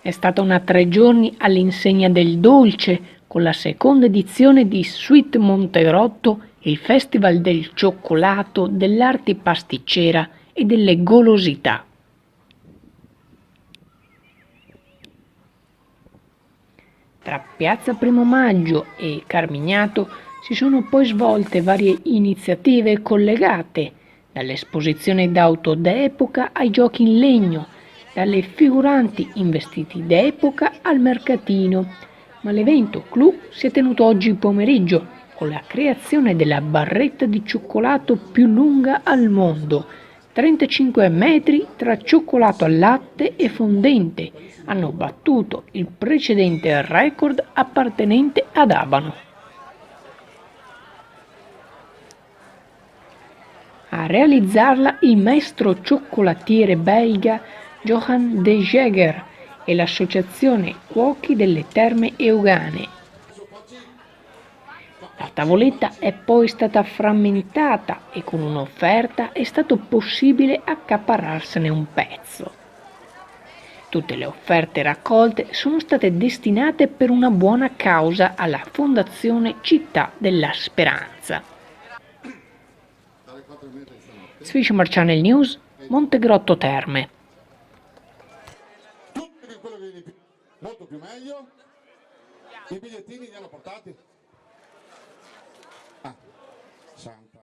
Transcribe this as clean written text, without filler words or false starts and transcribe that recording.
È stata una 3 giorni all'insegna del dolce, con la seconda edizione di Sweet Montegrotto, il festival del cioccolato, dell'arte pasticcera e delle golosità. Tra Piazza Primo Maggio e Carmignato si sono poi svolte varie iniziative collegate, dall'esposizione d'auto d'epoca ai giochi in legno, dalle figuranti in vestiti d'epoca al mercatino, ma l'evento clou si è tenuto oggi pomeriggio con la creazione della barretta di cioccolato più lunga al mondo, 35 metri tra cioccolato al latte e fondente. Hanno battuto il precedente record appartenente ad Abano. A realizzarla il maestro cioccolatiere belga Johan de Jager e l'associazione Cuochi delle Terme Euganee. La tavoletta è poi stata frammentata e con un'offerta è stato possibile accaparrarsene un pezzo. Tutte le offerte raccolte sono state destinate per una buona causa alla Fondazione Città della Speranza. Swisher Channel News, Montegrotto Terme. Molto più meglio. I bigliettini li hanno portati?